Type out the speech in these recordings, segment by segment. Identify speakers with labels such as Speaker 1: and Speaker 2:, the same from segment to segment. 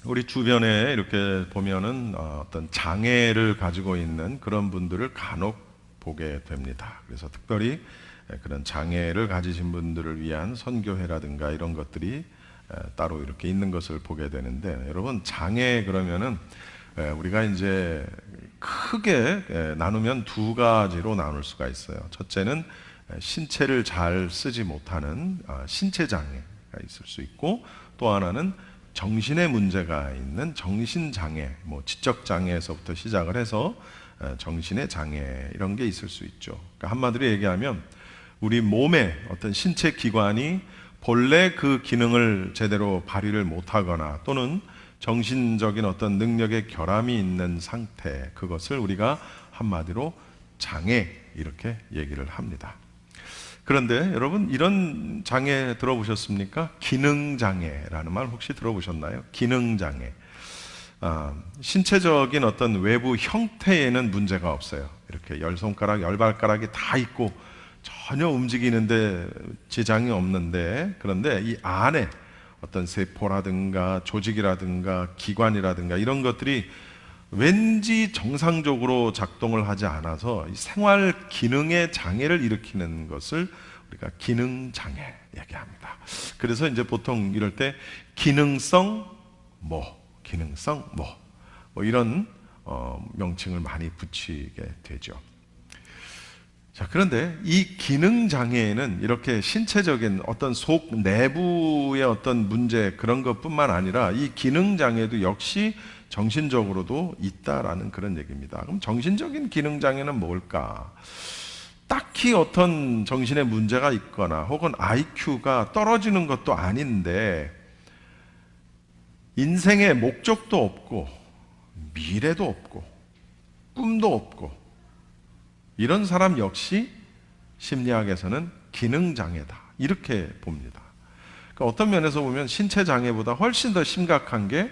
Speaker 1: 우리 주변에 이렇게 보면은 어떤 장애를 가지고 있는 그런 분들을 간혹 보게 됩니다. 그래서 특별히 그런 장애를 가지신 분들을 위한 선교회라든가 이런 것들이 따로 이렇게 있는 것을 보게 되는데, 여러분, 장애 그러면은 우리가 이제 크게 나누면 두 가지로 나눌 수가 있어요. 첫째는 신체를 잘 쓰지 못하는 신체 장애가 있을 수 있고, 또 하나는 정신의 문제가 있는 정신장애, 지적장애에서부터 시작을 해서 정신의 장애, 이런 게 있을 수 있죠. 그러니까 한마디로 얘기하면 우리 몸의 어떤 신체 기관이 본래 그 기능을 제대로 발휘를 못하거나 또는 정신적인 어떤 능력의 결함이 있는 상태, 그것을 우리가 한마디로 장애, 이렇게 얘기를 합니다. 그런데 여러분, 이런 장애 들어보셨습니까? 기능장애라는 말 혹시 들어보셨나요? 기능장애. 신체적인 어떤 외부 형태에는 문제가 없어요. 이렇게 열 손가락, 열 발가락이 다 있고 전혀 움직이는데 지장이 없는데, 그런데 이 안에 어떤 세포라든가 조직이라든가 기관이라든가 이런 것들이 왠지 정상적으로 작동을 하지 않아서 생활 기능의 장애를 일으키는 것을 우리가 기능장애 얘기합니다. 그래서 이제 보통 이럴 때 기능성 이런 명칭을 많이 붙이게 되죠. 자, 그런데 이 기능장애에는 이렇게 신체적인 어떤 속 내부의 어떤 문제, 그런 것뿐만 아니라 이 기능장애도 역시 정신적으로도 있다라는 그런 얘기입니다. 그럼 정신적인 기능장애는 뭘까? 딱히 어떤 정신의 문제가 있거나 혹은 IQ가 떨어지는 것도 아닌데 인생의 목적도 없고 미래도 없고 꿈도 없고 이런 사람 역시 심리학에서는 기능장애다, 이렇게 봅니다. 그러니까 어떤 면에서 보면 신체장애보다 훨씬 더 심각한 게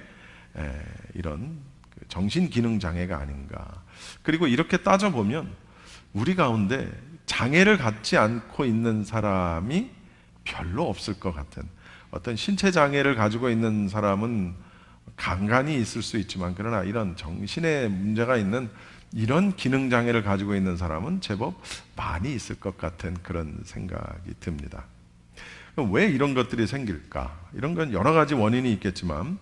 Speaker 1: 이런 정신기능장애가 아닌가. 그리고 이렇게 따져보면 우리 가운데 장애를 갖지 않고 있는 사람이 별로 없을 것 같은, 어떤 신체장애를 가지고 있는 사람은 간간히 있을 수 있지만, 그러나 이런 정신에 문제가 있는 이런 기능장애를 가지고 있는 사람은 제법 많이 있을 것 같은 그런 생각이 듭니다. 그럼 왜 이런 것들이 생길까? 이런 건 여러 가지 원인이 있겠지만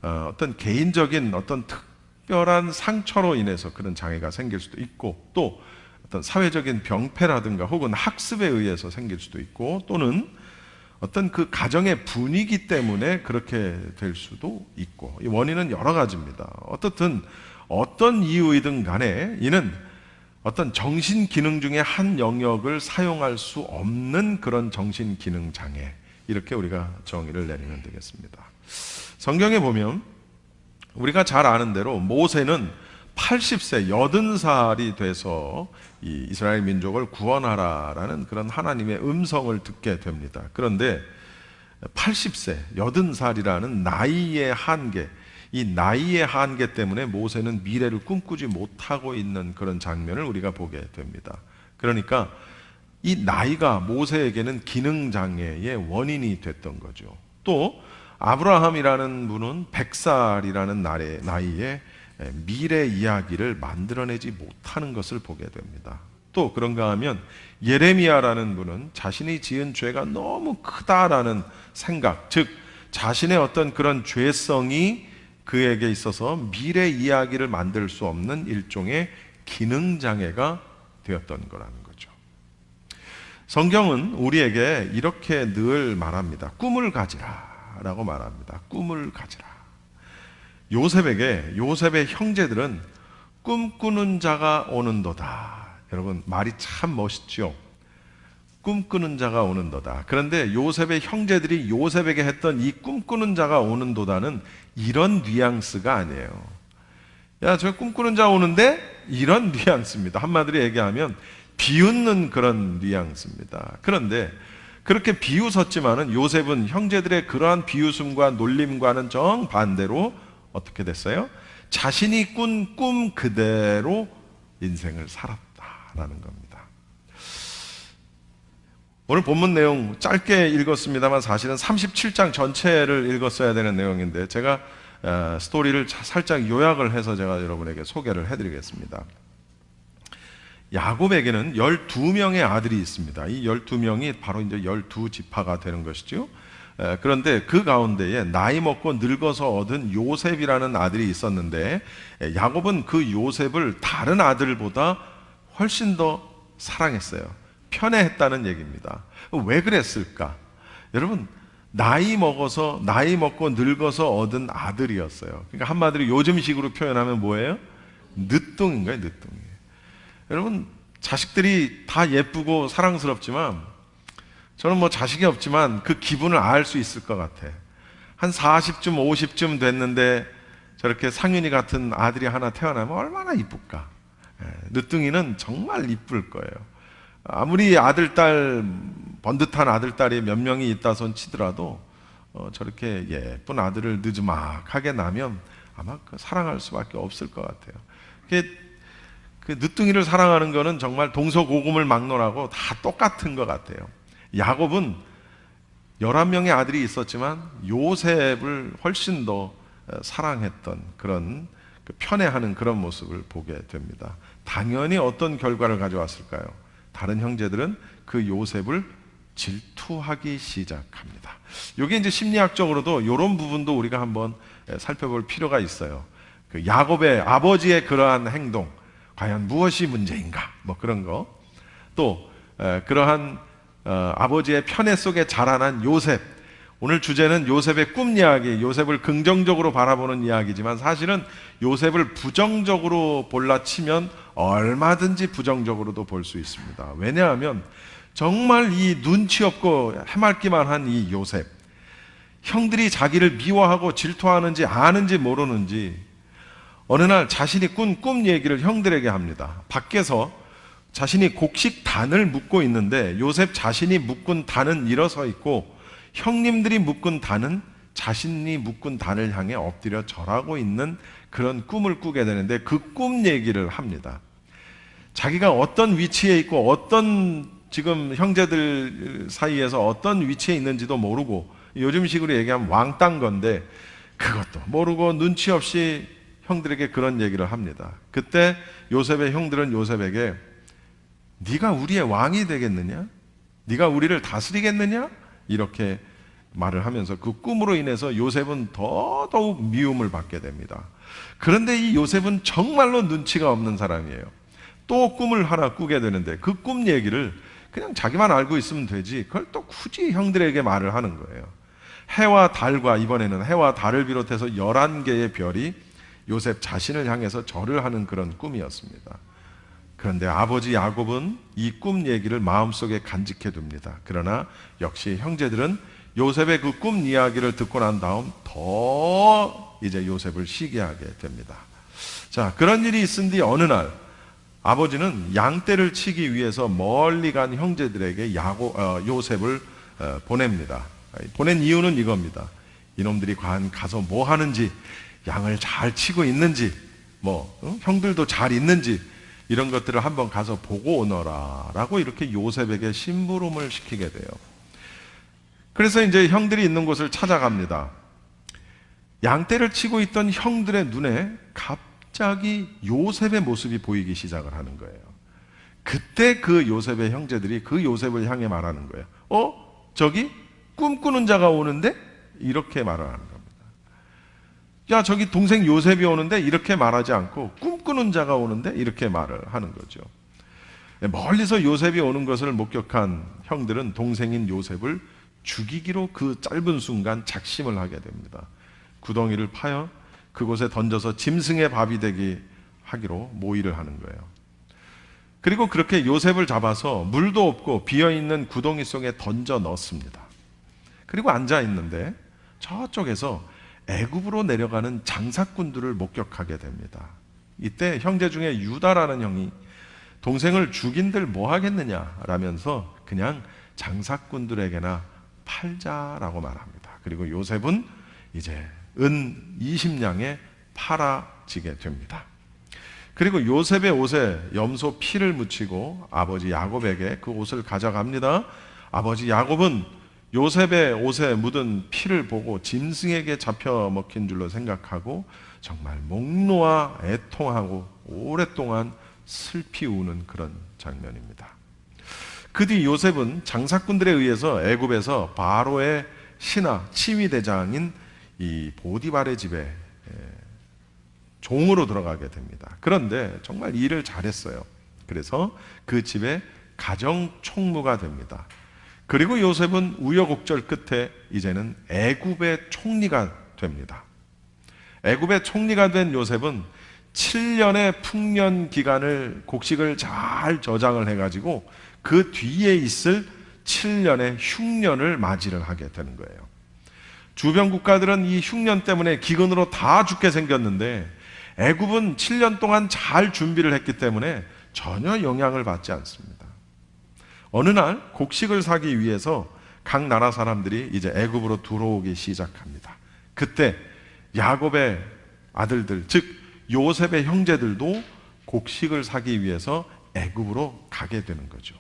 Speaker 1: 어떤 개인적인 어떤 특별한 상처로 인해서 그런 장애가 생길 수도 있고, 또 어떤 사회적인 병폐라든가 혹은 학습에 의해서 생길 수도 있고, 또는 어떤 그 가정의 분위기 때문에 그렇게 될 수도 있고, 이 원인은 여러 가지입니다. 어떻든 어떤 이유이든 간에 이는 어떤 정신기능 중에 한 영역을 사용할 수 없는 그런 정신기능 장애, 이렇게 우리가 정의를 내리면 되겠습니다. 성경에 보면 우리가 잘 아는 대로 모세는 80세, 80살이 돼서 이 이스라엘 민족을 구원하라라는 그런 하나님의 음성을 듣게 됩니다. 그런데 80세, 80살이라는 나이의 한계, 이 나이의 한계 때문에 모세는 미래를 꿈꾸지 못하고 있는 그런 장면을 우리가 보게 됩니다. 그러니까 이 나이가 모세에게는 기능장애의 원인이 됐던 거죠. 또 아브라함이라는 분은 100살이라는 나이에 미래 이야기를 만들어내지 못하는 것을 보게 됩니다. 또 그런가 하면 예레미야라는 분은 자신이 지은 죄가 너무 크다라는 생각, 즉 자신의 어떤 그런 죄성이 그에게 있어서 미래 이야기를 만들 수 없는 일종의 기능장애가 되었던 거라는 거죠. 성경은 우리에게 이렇게 늘 말합니다. 꿈을 가지라 라고 말합니다. 꿈을 가지라. 요셉의 형제들은 꿈꾸는 자가 오는도다. 여러분, 말이 참 멋있죠? 꿈꾸는 자가 오는도다. 그런데 요셉의 형제들이 요셉에게 했던 이 꿈꾸는 자가 오는도다는 이런 뉘앙스가 아니에요. 야, 저 꿈꾸는 자 오는데? 이런 뉘앙스입니다. 한마디로 얘기하면 비웃는 그런 뉘앙스입니다. 그런데 그렇게 비웃었지만은 요셉은 형제들의 그러한 비웃음과 놀림과는 정반대로 어떻게 됐어요? 자신이 꾼 꿈 그대로 인생을 살았다라는 겁니다. 오늘 본문 내용 짧게 읽었습니다만 사실은 37장 전체를 읽었어야 되는 내용인데 제가 스토리를 살짝 요약을 해서 제가 여러분에게 소개를 해드리겠습니다. 야곱에게는 12명의 아들이 있습니다. 이 12명이 바로 이제 12지파가 되는 것이죠. 그런데 그 가운데에 나이 먹고 늙어서 얻은 요셉이라는 아들이 있었는데, 야곱은 그 요셉을 다른 아들보다 훨씬 더 사랑했어요. 편애했다는 얘기입니다. 왜 그랬을까? 여러분, 나이 먹고 늙어서 얻은 아들이었어요. 그러니까 한마디로 요즘식으로 표현하면 뭐예요? 늦둥인 거예요, 늦둥이. 여러분, 자식들이 다 예쁘고 사랑스럽지만, 저는 뭐 자식이 없지만 그 기분을 알 수 있을 것 같아. 한 40쯤 50쯤 됐는데 저렇게 상윤이 같은 아들이 하나 태어나면 얼마나 이쁠까. 늦둥이는 정말 이쁠 거예요. 아무리 아들딸, 번듯한 아들딸이 몇 명이 있다 손 치더라도 저렇게 예쁜 아들을 느지막하게 나면 아마 사랑할 수밖에 없을 것 같아요. 그 늦둥이를 사랑하는 거는 정말 동서고금을 막론하고 다 똑같은 것 같아요. 야곱은 11명의 아들이 있었지만 요셉을 훨씬 더 사랑했던 그런 편애하는 그런 모습을 보게 됩니다. 당연히 어떤 결과를 가져왔을까요? 다른 형제들은 그 요셉을 질투하기 시작합니다. 이게 이제 심리학적으로도 이런 부분도 우리가 한번 살펴볼 필요가 있어요. 그 야곱의 아버지의 그러한 행동, 과연 무엇이 문제인가? 뭐 그런 거. 또 그러한 아버지의 편애 속에 자라난 요셉. 오늘 주제는 요셉의 꿈 이야기, 요셉을 긍정적으로 바라보는 이야기지만 사실은 요셉을 부정적으로 볼라치면 얼마든지 부정적으로도 볼 수 있습니다. 왜냐하면 정말 이 눈치 없고 해맑기만 한 이 요셉, 형들이 자기를 미워하고 질투하는지 아는지 모르는지 어느 날 자신이 꾼 꿈 얘기를 형들에게 합니다. 밖에서 자신이 곡식 단을 묶고 있는데 요셉 자신이 묶은 단은 일어서 있고 형님들이 묶은 단은 자신이 묶은 단을 향해 엎드려 절하고 있는 그런 꿈을 꾸게 되는데 그 꿈 얘기를 합니다. 자기가 어떤 위치에 있고 어떤 지금 형제들 사이에서 어떤 위치에 있는지도 모르고 요즘식으로 얘기하면 왕딴 건데 그것도 모르고 눈치 없이 형들에게 그런 얘기를 합니다. 그때 요셉의 형들은 요셉에게 네가 우리의 왕이 되겠느냐? 네가 우리를 다스리겠느냐? 이렇게 말을 하면서 그 꿈으로 인해서 요셉은 더더욱 미움을 받게 됩니다. 그런데 이 요셉은 정말로 눈치가 없는 사람이에요. 또 꿈을 하나 꾸게 되는데 그 꿈 얘기를 그냥 자기만 알고 있으면 되지 그걸 또 굳이 형들에게 말을 하는 거예요. 해와 달과, 이번에는 해와 달을 비롯해서 11개의 별이 요셉 자신을 향해서 절을 하는 그런 꿈이었습니다. 그런데 아버지 야곱은 이 꿈 얘기를 마음속에 간직해 둡니다. 그러나 역시 형제들은 요셉의 그 꿈 이야기를 듣고 난 다음 더 이제 요셉을 시기하게 됩니다. 자, 그런 일이 있은 뒤 어느 날 아버지는 양떼를 치기 위해서 멀리 간 형제들에게 요셉을 보냅니다. 보낸 이유는 이겁니다. 이놈들이 과연 가서 뭐 하는지, 양을 잘 치고 있는지, 형들도 잘 있는지 이런 것들을 한번 가서 보고 오너라 라고 이렇게 요셉에게 심부름을 시키게 돼요. 그래서 이제 형들이 있는 곳을 찾아갑니다. 양떼를 치고 있던 형들의 눈에 갑자기 요셉의 모습이 보이기 시작을 하는 거예요. 그때 그 요셉의 형제들이 그 요셉을 향해 말하는 거예요. 저기 꿈꾸는 자가 오는데? 이렇게 말을 하는 겁니다. 야, 저기 동생 요셉이 오는데? 이렇게 말하지 않고 꿈꾸는 자가 오는데? 이렇게 말을 하는 거죠. 멀리서 요셉이 오는 것을 목격한 형들은 동생인 요셉을 죽이기로 그 짧은 순간 작심을 하게 됩니다. 구덩이를 파여 그곳에 던져서 짐승의 밥이 되게 하기로 모의를 하는 거예요. 그리고 그렇게 요셉을 잡아서 물도 없고 비어있는 구덩이 속에 던져 넣습니다. 그리고 앉아 있는데 저쪽에서 애굽으로 내려가는 장사꾼들을 목격하게 됩니다. 이때 형제 중에 유다라는 형이 동생을 죽인들 뭐 하겠느냐 라면서 그냥 장사꾼들에게나 팔자라고 말합니다. 그리고 요셉은 이제 은 20냥에 팔아지게 됩니다. 그리고 요셉의 옷에 염소 피를 묻히고 아버지 야곱에게 그 옷을 가져갑니다. 아버지 야곱은 요셉의 옷에 묻은 피를 보고 짐승에게 잡혀 먹힌 줄로 생각하고 정말 목 놓아 애통하고 오랫동안 슬피 우는 그런 장면입니다. 그 뒤 요셉은 장사꾼들에 의해서 애굽에서 바로의 신하 치위대장인 이 보디발의 집에 종으로 들어가게 됩니다. 그런데 정말 일을 잘했어요. 그래서 그 집에 가정 총무가 됩니다. 그리고 요셉은 우여곡절 끝에 이제는 애굽의 총리가 됩니다. 애굽의 총리가 된 요셉은 7년의 풍년 기간을 곡식을 잘 저장을 해가지고 그 뒤에 있을 7년의 흉년을 맞이를 하게 되는 거예요. 주변 국가들은 이 흉년 때문에 기근으로 다 죽게 생겼는데 애굽은 7년 동안 잘 준비를 했기 때문에 전혀 영향을 받지 않습니다. 어느 날 곡식을 사기 위해서 각 나라 사람들이 이제 애굽으로 들어오기 시작합니다. 그때 야곱의 아들들, 즉 요셉의 형제들도 곡식을 사기 위해서 애굽으로 가게 되는 거죠.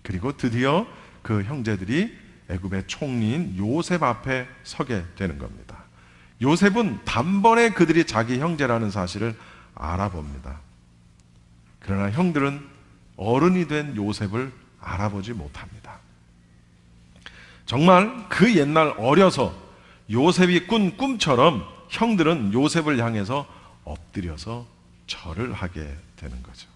Speaker 1: 그리고 드디어 그 형제들이 애굽의 총리인 요셉 앞에 서게 되는 겁니다. 요셉은 단번에 그들이 자기 형제라는 사실을 알아봅니다. 그러나 형들은 어른이 된 요셉을 알아보지 못합니다. 정말 그 옛날 어려서 요셉이 꾼 꿈처럼 형들은 요셉을 향해서 엎드려서 절을 하게 되는 거죠.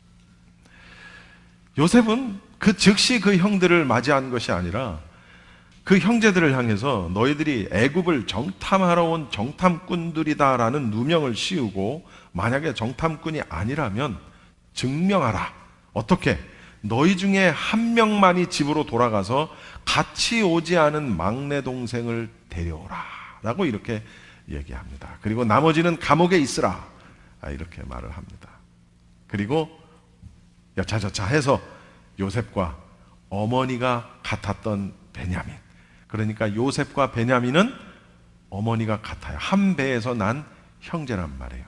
Speaker 1: 요셉은 그 즉시 그 형들을 맞이한 것이 아니라 그 형제들을 향해서 너희들이 애굽을 정탐하러 온 정탐꾼들이다라는 누명을 씌우고 만약에 정탐꾼이 아니라면 증명하라. 어떻게? 너희 중에 한 명만이 집으로 돌아가서 같이 오지 않은 막내 동생을 데려오라 라고 이렇게 얘기합니다. 그리고 나머지는 감옥에 있으라 이렇게 말을 합니다. 그리고 여차저차 해서 요셉과 어머니가 같았던 베냐민, 그러니까 요셉과 베냐민은 어머니가 같아요. 한 배에서 난 형제란 말이에요.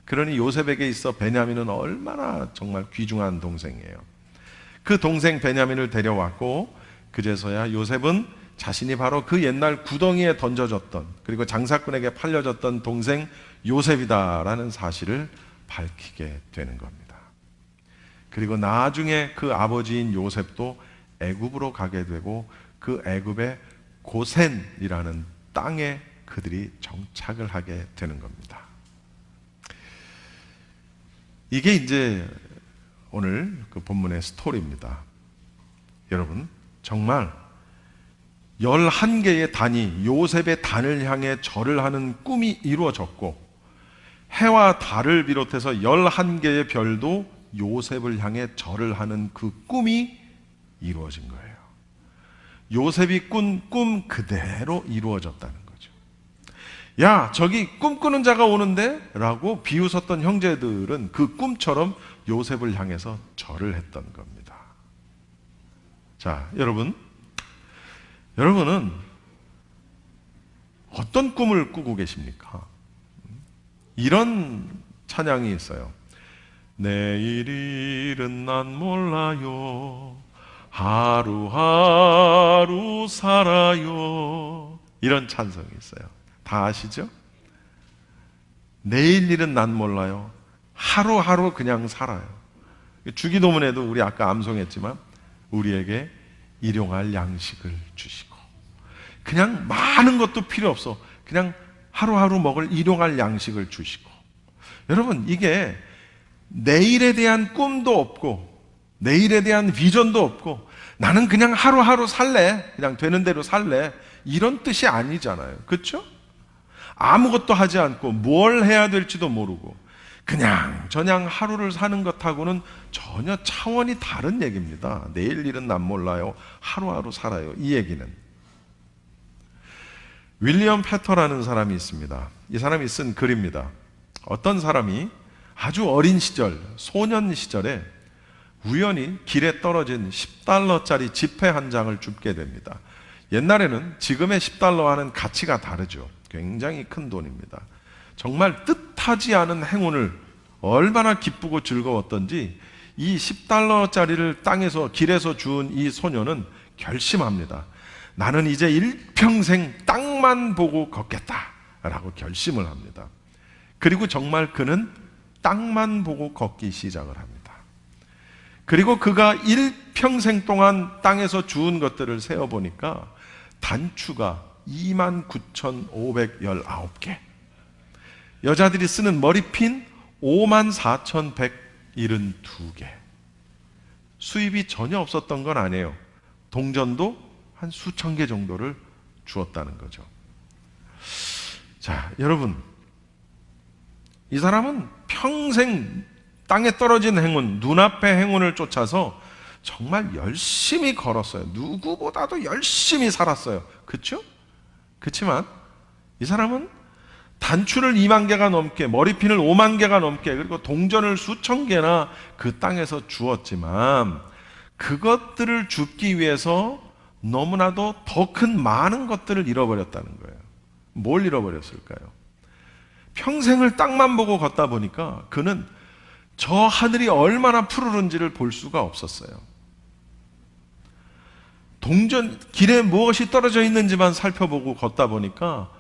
Speaker 1: 그러니 요셉에게 있어 베냐민은 얼마나 정말 귀중한 동생이에요. 그 동생 베냐민을 데려왔고 그제서야 요셉은 자신이 바로 그 옛날 구덩이에 던져졌던, 그리고 장사꾼에게 팔려졌던 동생 요셉이다라는 사실을 밝히게 되는 겁니다. 그리고 나중에 그 아버지인 요셉도 애굽으로 가게 되고 그 애굽의 고센이라는 땅에 그들이 정착을 하게 되는 겁니다. 이게 이제 오늘 그 본문의 스토리입니다. 여러분, 정말 11개의 단이 요셉의 단을 향해 절을 하는 꿈이 이루어졌고, 해와 달을 비롯해서 11개의 별도 요셉을 향해 절을 하는 그 꿈이 이루어진 거예요. 요셉이 꾼 꿈 그대로 이루어졌다는 거죠. 야, 저기 꿈꾸는 자가 오는데? 라고 비웃었던 형제들은 그 꿈처럼 요셉을 향해서 절을 했던 겁니다. 자, 여러분은 어떤 꿈을 꾸고 계십니까? 이런 찬양이 있어요. 내일 일은 난 몰라요. 하루하루 살아요. 이런 찬송이 있어요. 다 아시죠? 내일 일은 난 몰라요. 하루하루 그냥 살아요. 주기도문에도 우리 아까 암송했지만 우리에게 일용할 양식을 주시고, 그냥 많은 것도 필요 없어. 그냥 하루하루 먹을 일용할 양식을 주시고. 여러분, 이게 내일에 대한 꿈도 없고 내일에 대한 비전도 없고 나는 그냥 하루하루 살래, 그냥 되는 대로 살래, 이런 뜻이 아니잖아요. 그렇죠? 아무것도 하지 않고 뭘 해야 될지도 모르고 그냥 저냥 하루를 사는 것하고는 전혀 차원이 다른 얘기입니다. 내일 일은 난 몰라요. 하루하루 살아요. 이 얘기는 윌리엄 패터라는 사람이 있습니다. 이 사람이 쓴 글입니다. 어떤 사람이 아주 어린 시절, 소년 시절에 우연히 길에 떨어진 10달러짜리 지폐 한 장을 줍게 됩니다. 옛날에는 지금의 10달러와는 가치가 다르죠. 굉장히 큰 돈입니다. 정말 뜻하지 않은 행운을 얼마나 기쁘고 즐거웠던지 이 10달러짜리를 땅에서 길에서 주운 이 소녀는 결심합니다. 나는 이제 일평생 땅만 보고 걷겠다라고 결심을 합니다. 그리고 정말 그는 땅만 보고 걷기 시작을 합니다. 그리고 그가 일평생 동안 땅에서 주운 것들을 세어보니까 단추가 29,519개, 여자들이 쓰는 머리핀 54,172개. 수입이 전혀 없었던 건 아니에요. 동전도 한 수천 개 정도를 주었다는 거죠. 자, 여러분, 이 사람은 평생 땅에 떨어진 행운, 눈앞의 행운을 쫓아서 정말 열심히 걸었어요. 누구보다도 열심히 살았어요. 그렇죠? 그렇지만 이 사람은 단추를 2만 개가 넘게, 머리핀을 5만 개가 넘게, 그리고 동전을 수천 개나 그 땅에서 주었지만 그것들을 줍기 위해서 너무나도 더 큰 많은 것들을 잃어버렸다는 거예요. 뭘 잃어버렸을까요? 평생을 땅만 보고 걷다 보니까 그는 저 하늘이 얼마나 푸르른지를 볼 수가 없었어요. 동전, 길에 무엇이 떨어져 있는지만 살펴보고 걷다 보니까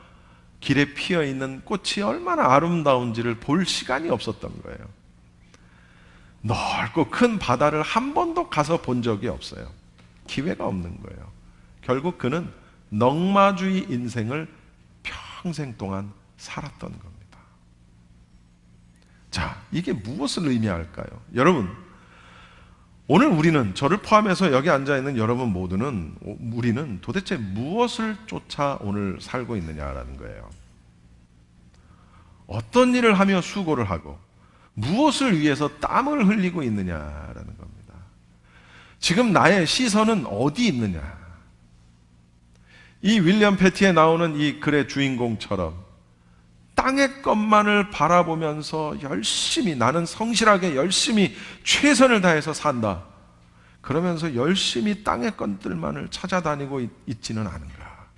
Speaker 1: 길에 피어 있는 꽃이 얼마나 아름다운지를 볼 시간이 없었던 거예요. 넓고 큰 바다를 한 번도 가서 본 적이 없어요. 기회가 없는 거예요. 결국 그는 넝마주의 인생을 평생 동안 살았던 겁니다. 자, 이게 무엇을 의미할까요? 여러분, 오늘 우리는, 저를 포함해서 여기 앉아있는 여러분 모두는, 우리는 도대체 무엇을 쫓아 오늘 살고 있느냐라는 거예요. 어떤 일을 하며 수고를 하고 무엇을 위해서 땀을 흘리고 있느냐라는 겁니다. 지금 나의 시선은 어디 있느냐. 이 윌리엄 패티에 나오는 이 글의 주인공처럼 땅의 것만을 바라보면서 열심히, 나는 성실하게 열심히 최선을 다해서 산다, 그러면서 열심히 땅의 것들만을 찾아다니고 있지는 않은가.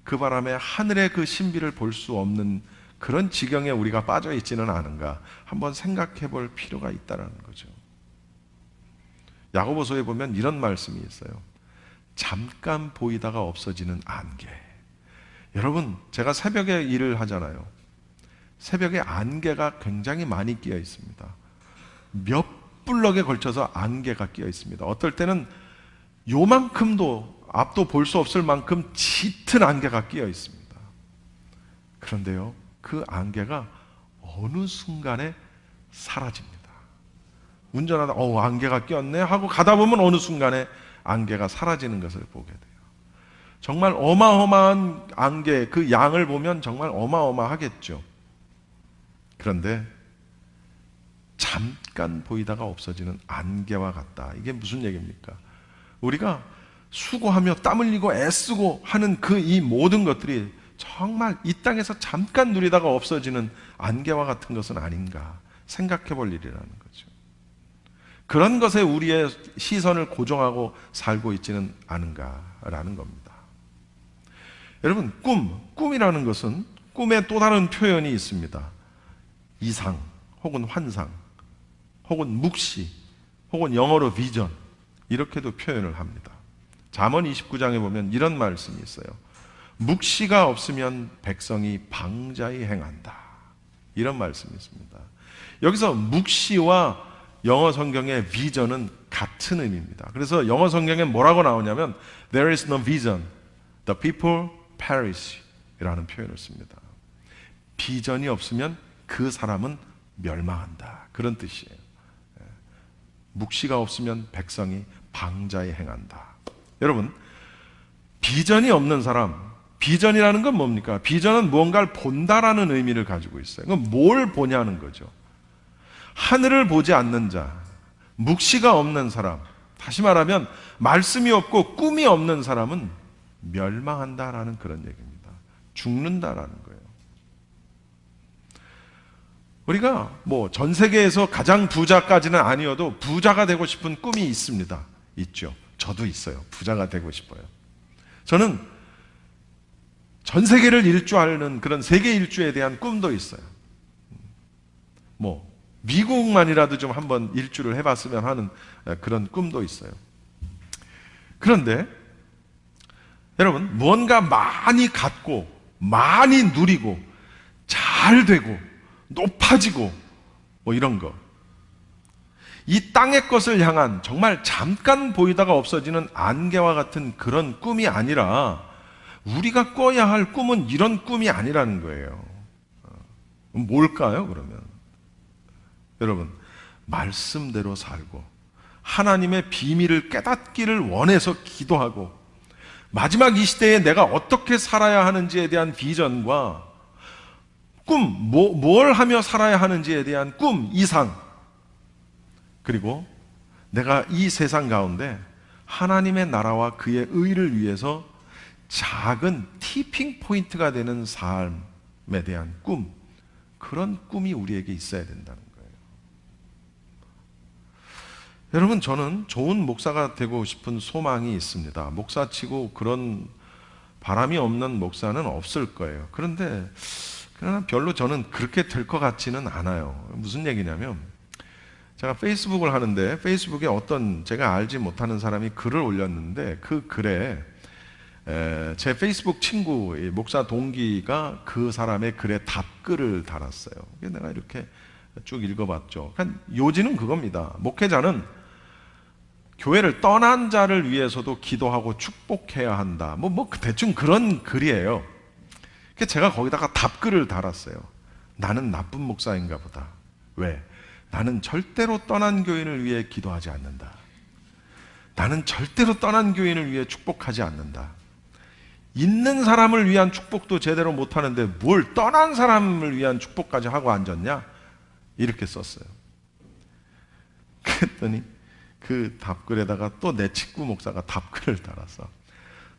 Speaker 1: 그 바람에 하늘의 그 신비를 볼 수 없는 그런 지경에 우리가 빠져 있지는 않은가, 한번 생각해 볼 필요가 있다는 거죠. 야고보서에 보면 이런 말씀이 있어요. 잠깐 보이다가 없어지는 안개. 여러분, 제가 새벽에 일을 하잖아요. 새벽에 안개가 굉장히 많이 끼어 있습니다. 몇 블럭에 걸쳐서 안개가 끼어 있습니다. 어떨 때는 요만큼도 앞도 볼 수 없을 만큼 짙은 안개가 끼어 있습니다. 그런데요, 그 안개가 어느 순간에 사라집니다. 운전하다 안개가 꼈네 하고 가다 보면 어느 순간에 안개가 사라지는 것을 보게 돼요. 정말 어마어마한 안개, 그 양을 보면 정말 어마어마하겠죠. 그런데 잠깐 보이다가 없어지는 안개와 같다. 이게 무슨 얘기입니까? 우리가 수고하며 땀 흘리고 애쓰고 하는 그 이 모든 것들이 정말 이 땅에서 잠깐 누리다가 없어지는 안개와 같은 것은 아닌가 생각해 볼 일이라는 거죠. 그런 것에 우리의 시선을 고정하고 살고 있지는 않은가라는 겁니다. 여러분, 꿈이라는 것은 꿈의 또 다른 표현이 있습니다. 이상, 혹은 환상, 혹은 묵시, 혹은 영어로 비전, 이렇게도 표현을 합니다. 잠언 29장에 보면 이런 말씀이 있어요. 묵시가 없으면 백성이 방자히 행한다, 이런 말씀이 있습니다. 여기서 묵시와 영어 성경의 비전은 같은 의미입니다. 그래서 영어 성경에 뭐라고 나오냐면 There is no vision, the people perish 이라는 표현을 씁니다. 비전이 없으면 그 사람은 멸망한다, 그런 뜻이에요. 묵시가 없으면 백성이 방자히 행한다. 여러분, 비전이 없는 사람, 비전이라는 건 뭡니까? 비전은 무언가를 본다라는 의미를 가지고 있어요. 그건 뭘 보냐는 거죠. 하늘을 보지 않는 자, 묵시가 없는 사람, 다시 말하면 말씀이 없고 꿈이 없는 사람은 멸망한다라는 그런 얘기입니다. 죽는다라는 거예요. 우리가 뭐 전 세계에서 가장 부자까지는 아니어도 부자가 되고 싶은 꿈이 있습니다. 있죠. 저도 있어요. 부자가 되고 싶어요. 저는 전 세계를 일주하는 그런 세계 일주에 대한 꿈도 있어요. 뭐 미국만이라도 좀 한번 일주를 해봤으면 하는 그런 꿈도 있어요. 그런데 여러분, 무언가 많이 갖고 많이 누리고 잘 되고 높아지고 뭐 이런 거, 이 땅의 것을 향한 정말 잠깐 보이다가 없어지는 안개와 같은 그런 꿈이 아니라, 우리가 꿔야 할 꿈은 이런 꿈이 아니라는 거예요. 뭘까요, 그러면? 여러분, 말씀대로 살고 하나님의 비밀을 깨닫기를 원해서 기도하고, 마지막 이 시대에 내가 어떻게 살아야 하는지에 대한 비전과 꿈, 뭘 하며 살아야 하는지에 대한 꿈, 이상, 그리고 내가 이 세상 가운데 하나님의 나라와 그의 의를 위해서 작은 티핑 포인트가 되는 삶에 대한 꿈, 그런 꿈이 우리에게 있어야 된다는 거예요. 여러분, 저는 좋은 목사가 되고 싶은 소망이 있습니다. 목사치고 그런 바람이 없는 목사는 없을 거예요. 그러나 별로 저는 그렇게 될 것 같지는 않아요. 무슨 얘기냐면, 제가 페이스북을 하는데 페이스북에 어떤 제가 알지 못하는 사람이 글을 올렸는데, 그 글에 제 페이스북 친구 목사 동기가 그 사람의 글에 답글을 달았어요. 내가 이렇게 쭉 읽어봤죠. 그러니까 요지는 그겁니다. 목회자는 교회를 떠난 자를 위해서도 기도하고 축복해야 한다. 대충 그런 글이에요. 그래서 제가 거기다가 답글을 달았어요. 나는 나쁜 목사인가 보다. 왜? 나는 절대로 떠난 교인을 위해 기도하지 않는다. 나는 절대로 떠난 교인을 위해 축복하지 않는다. 있는 사람을 위한 축복도 제대로 못하는데 뭘 떠난 사람을 위한 축복까지 하고 앉았냐? 이렇게 썼어요. 그랬더니 그 답글에다가 또 내 친구 목사가 답글을 달아서,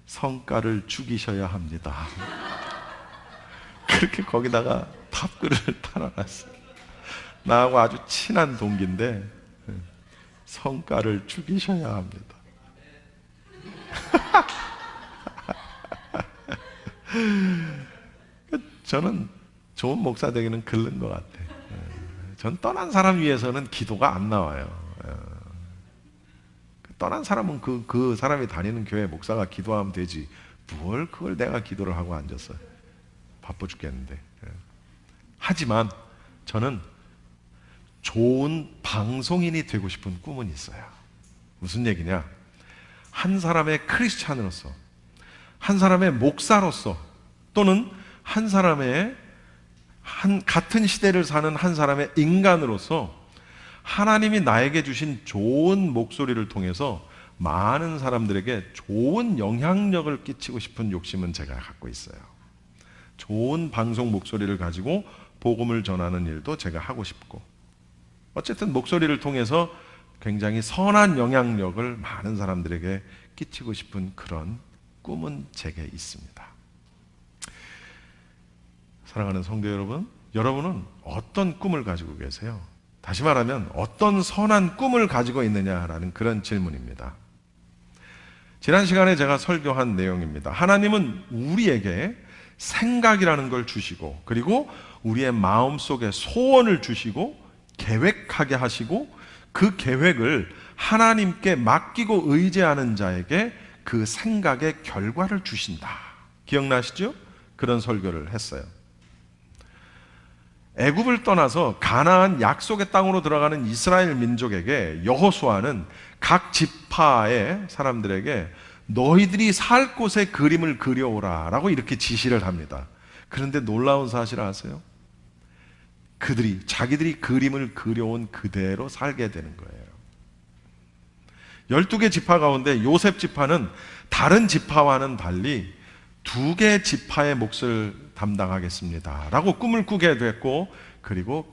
Speaker 1: 성과를 죽이셔야 합니다. 그렇게 거기다가 답글을 달아놨어요. 나하고 아주 친한 동기인데, 성과를 죽이셔야 합니다. 저는 좋은 목사 되기는 글른 것 같아요. 전 떠난 사람 위해서는 기도가 안 나와요. 떠난 사람은 그 사람이 다니는 교회 목사가 기도하면 되지, 뭘 그걸 내가 기도를 하고 앉았어요. 바빠 죽겠는데. 하지만 저는 좋은 방송인이 되고 싶은 꿈은 있어요. 무슨 얘기냐? 한 사람의 크리스찬으로서, 한 사람의 목사로서, 또는 한 사람의 같은 시대를 사는 한 사람의 인간으로서 하나님이 나에게 주신 좋은 목소리를 통해서 많은 사람들에게 좋은 영향력을 끼치고 싶은 욕심은 제가 갖고 있어요. 좋은 방송 목소리를 가지고 복음을 전하는 일도 제가 하고 싶고, 어쨌든 목소리를 통해서 굉장히 선한 영향력을 많은 사람들에게 끼치고 싶은 그런 꿈은 제게 있습니다. 사랑하는 성도 여러분, 여러분은 어떤 꿈을 가지고 계세요? 다시 말하면 어떤 선한 꿈을 가지고 있느냐라는 그런 질문입니다. 지난 시간에 제가 설교한 내용입니다. 하나님은 우리에게 생각이라는 걸 주시고, 그리고 우리의 마음속에 소원을 주시고 계획하게 하시고, 그 계획을 하나님께 맡기고 의지하는 자에게 그 생각의 결과를 주신다. 기억나시죠? 그런 설교를 했어요. 애굽을 떠나서 가나안 약속의 땅으로 들어가는 이스라엘 민족에게 여호수아는 각 지파의 사람들에게 너희들이 살 곳의 그림을 그려오라 라고 이렇게 지시를 합니다. 그런데 놀라운 사실 아세요? 자기들이 그림을 그려온 그대로 살게 되는 거예요. 12개 지파 가운데 요셉 지파는 다른 지파와는 달리 2개 지파의 몫을 담당하겠습니다 라고 꿈을 꾸게 됐고, 그리고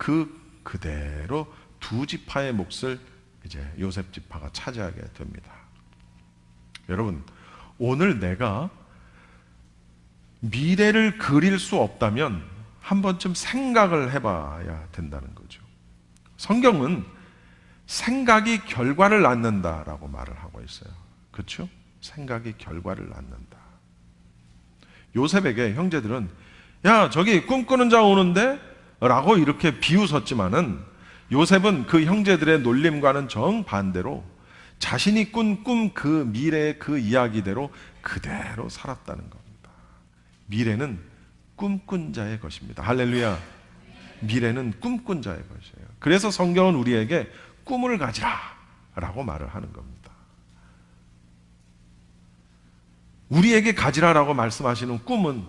Speaker 1: 그대로 2지파의 몫을 이제 요셉 지파가 차지하게 됩니다. 여러분, 오늘 내가 미래를 그릴 수 없다면 한 번쯤 생각을 해봐야 된다는 거죠. 성경은 생각이 결과를 낳는다라고 말을 하고 있어요. 그렇죠? 생각이 결과를 낳는다. 요셉에게 형제들은 야, 저기 꿈꾸는 자 오는데? 라고 이렇게 비웃었지만은, 요셉은 그 형제들의 놀림과는 정반대로 자신이 꾼 꿈, 그 미래의 그 이야기대로 그대로 살았다는 겁니다. 미래는 꿈꾼 자의 것입니다. 할렐루야. 미래는 꿈꾼 자의 것이에요. 그래서 성경은 우리에게 꿈을 가지라 라고 말을 하는 겁니다. 우리에게 가지라라고 말씀하시는 꿈은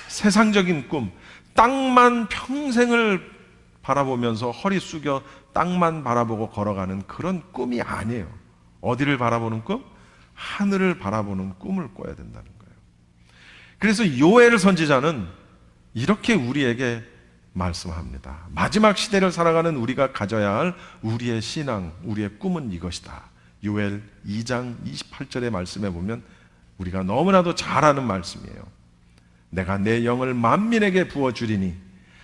Speaker 1: 세상적인 꿈, 땅만 평생을 바라보면서 허리 숙여 땅만 바라보고 걸어가는 그런 꿈이 아니에요. 어디를 바라보는 꿈? 하늘을 바라보는 꿈을 꿔야 된다는 거예요. 그래서 요엘 선지자는 이렇게 우리에게 말씀합니다. 마지막 시대를 살아가는 우리가 가져야 할 우리의 신앙, 우리의 꿈은 이것이다. 요엘 2장 28절의 말씀에 보면 우리가 너무나도 잘 아는 말씀이에요. 내가 내 영을 만민에게 부어주리니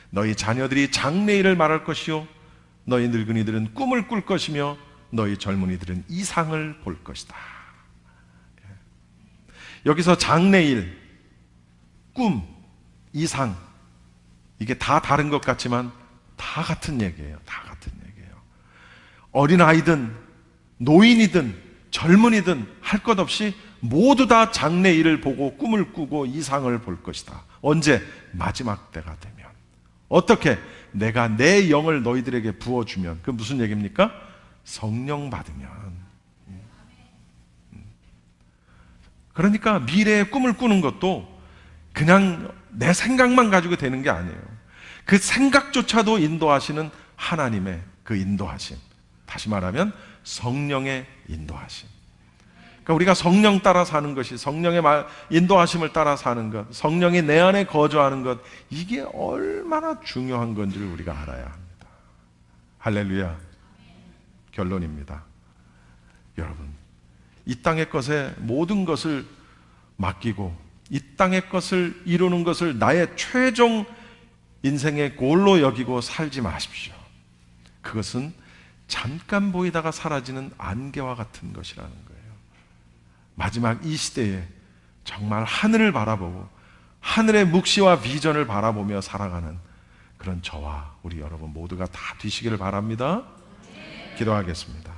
Speaker 1: 너희 자녀들이 장래일을 말할 것이요 너희 늙은이들은 꿈을 꿀 것이며 너희 젊은이들은 이상을 볼 것이다. 여기서 장래일, 꿈, 이상, 이게 다 다른 것 같지만 다 같은 얘기예요. 다 같은 얘기예요. 어린아이든 노인이든 젊은이든 할 것 없이 모두 다 장래일을 보고 꿈을 꾸고 이상을 볼 것이다. 언제? 마지막 때가 되면. 어떻게? 내가 내 영을 너희들에게 부어주면. 그게 무슨 얘기입니까? 성령 받으면. 그러니까 미래의 꿈을 꾸는 것도 그냥 내 생각만 가지고 되는 게 아니에요. 그 생각조차도 인도하시는 하나님의 그 인도하심. 다시 말하면 성령의 인도하심. 그러니까 우리가 성령 따라 사는 것이, 성령의 인도하심을 따라 사는 것, 성령이 내 안에 거주하는 것, 이게 얼마나 중요한 건지를 우리가 알아야 합니다. 할렐루야. 결론입니다. 여러분, 이 땅의 것에 모든 것을 맡기고 이 땅의 것을 이루는 것을 나의 최종 인생의 골로 여기고 살지 마십시오. 그것은 잠깐 보이다가 사라지는 안개와 같은 것이라는 거예요. 마지막 이 시대에 정말 하늘을 바라보고 하늘의 묵시와 비전을 바라보며 살아가는 그런 저와 우리 여러분 모두가 다 되시기를 바랍니다. 기도하겠습니다.